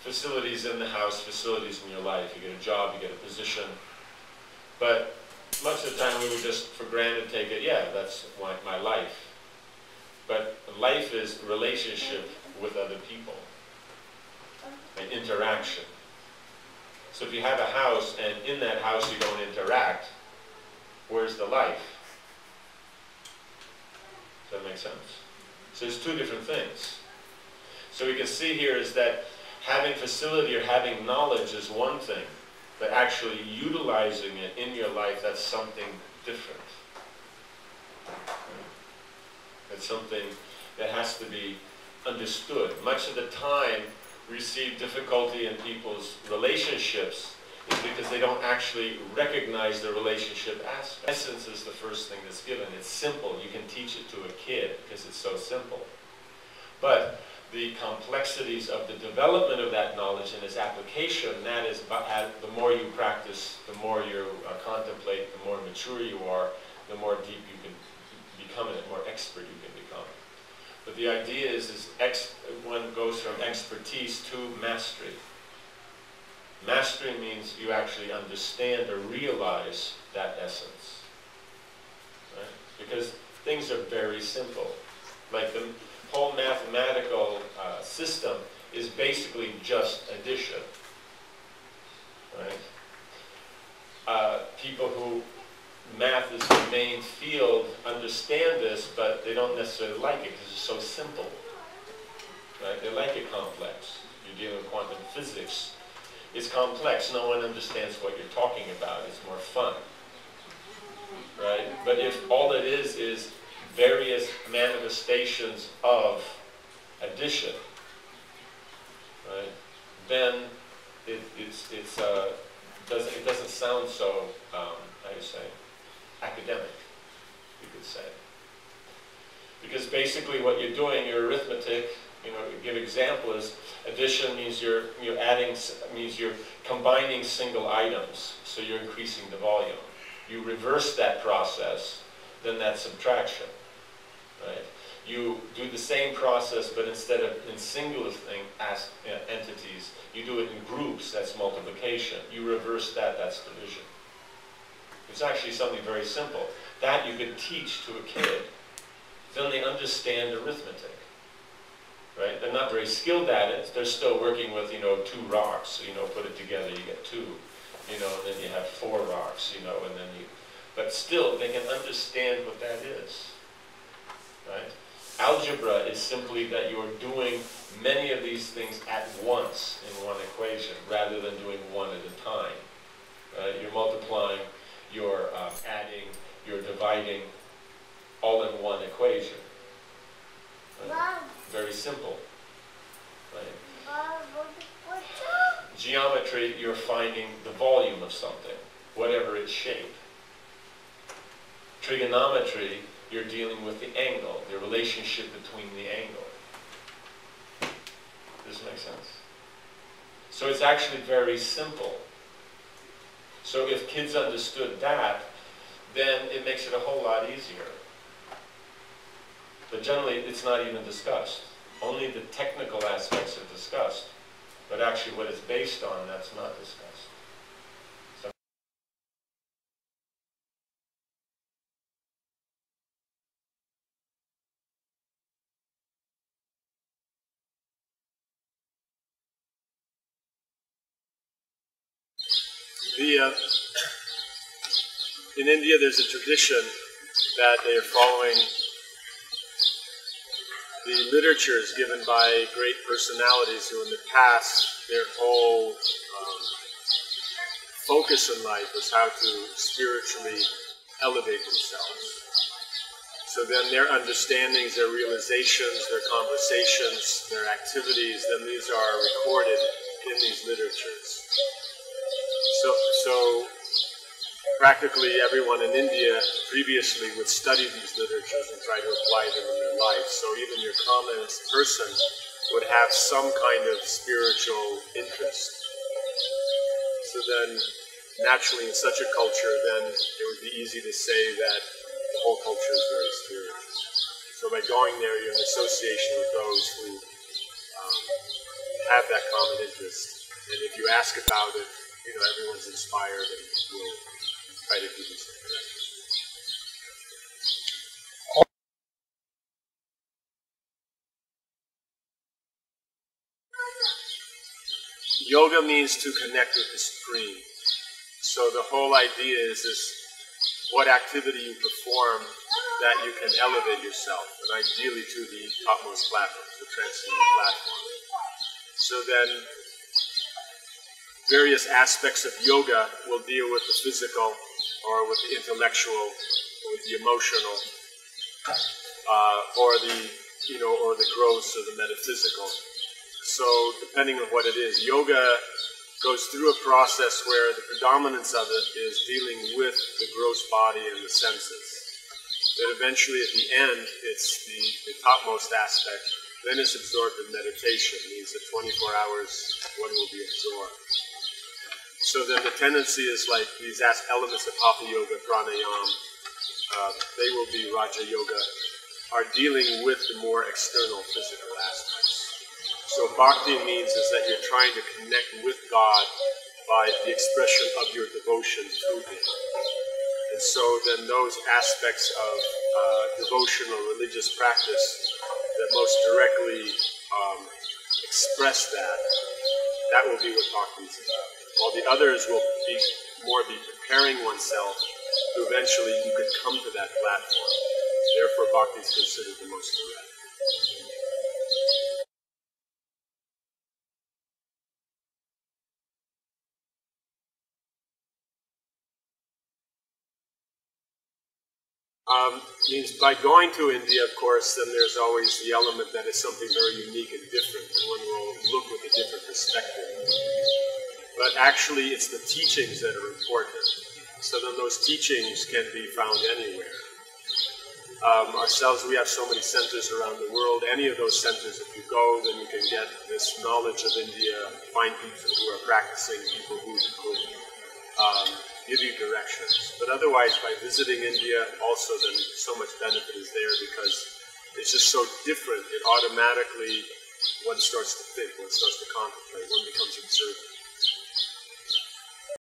facilities in the house, facilities in your life. You get a job, you get a position. But much of the time we would just for granted take it, yeah, that's my life. But life is relationship with other people and interaction. So if you have a house and in that house you don't interact, where's the life? Does that make sense? So there's two different things. So we can see here is that having facility or having knowledge is one thing, but actually utilizing it in your life, that's something different. It's something that has to be understood. Much of the time we see difficulty in people's relationships is because they don't actually recognize the relationship aspect. Essence is the first thing that's given. It's simple. You can teach it to a kid because it's so simple. But the complexities of the development of that knowledge and its application, that is, the more you practice, the more you contemplate, the more mature you are, the more deep you can become it, the more expert you can become. But the idea is one goes from expertise to mastery. Mastery means you actually understand or realize that essence. Right? Because things are very simple. Like the whole mathematical system is basically just addition. Right? People who math is the main field understand this, but they don't necessarily like it because it's so simple. Right? They like it complex. You're dealing with quantum physics. It's complex. No one understands what you're talking about. It's more fun. Right? But if all it is various manifestations of addition, right, then it doesn't sound so, how do you say, academic, you could say. Because basically what you're doing, your arithmetic, you know, to give example is addition means you're adding, means you're combining single items, so you're increasing the volume. You reverse that process, then that's subtraction, right? You do the same process, but instead of in singular entities, you do it in groups, that's multiplication. You reverse that, that's division. It's actually something very simple. That you could teach to a kid. Then they understand arithmetic. Right? They're not very skilled at it. They're still working with, you know, 2 rocks. You know, put it together, you get 2. You know, and then you have 4 rocks. You know, and then you. But still, they can understand what that is. Right? Algebra is simply that you are doing many of these things at once in one equation, rather than doing one at a time. Right? You're multiplying, you're adding, you're dividing, all in one equation. Right? Very simple. Right? Geometry, you're finding the volume of something, whatever its shape. Trigonometry, you're dealing with the angle, the relationship between the angle. Does this make sense? So it's actually very simple. So if kids understood that, then it makes it a whole lot easier. But generally, it's not even discussed. Only the technical aspects are discussed. But actually what it's based on, that's not discussed. So in India, there's a tradition that they are following the literatures given by great personalities who in the past, their whole focus in life was how to spiritually elevate themselves. So then their understandings, their realizations, their conversations, their activities, then these are recorded in these literatures. So practically everyone in India previously would study these literatures and try to apply them in their life. So even your commonest person would have some kind of spiritual interest. So then, naturally in such a culture, then it would be easy to say that the whole culture is very spiritual. So by going there, you're in association with those who have that common interest. And if you ask about it, everyone's inspired and will try to give you some direction. Yoga means to connect with the Supreme. So the whole idea is what activity you perform that you can elevate yourself, and ideally to the topmost platform, the transcendental platform. So then various aspects of yoga will deal with the physical, or with the intellectual, or with the emotional, or the gross, or the metaphysical. So depending on what it is, yoga goes through a process where the predominance of it is dealing with the gross body and the senses. But eventually at the end, it's the topmost aspect. Then it's absorbed in meditation. It means that 24 hours, one will be absorbed. So then the tendency is like these elements of Hatha Yoga, Pranayama, they will be Raja Yoga, are dealing with the more external physical aspects. So bhakti means is that you're trying to connect with God by the expression of your devotion to Him. And so then those aspects of devotion or religious practice that most directly express that will be what bhakti is about. While the others will be preparing oneself to eventually you could come to that platform. Therefore bhakti is considered the most direct. Means by going to India, of course, then there's always the element that is something very unique and different, and one will look with a different perspective. But actually, it's the teachings that are important. So then those teachings can be found anywhere. Ourselves, we have so many centers around the world. Any of those centers, if you go, then you can get this knowledge of India, find people who are practicing, people who could give you directions. But otherwise, by visiting India, also then so much benefit is there because it's just so different. It automatically, one starts to think, one starts to contemplate, one becomes observant.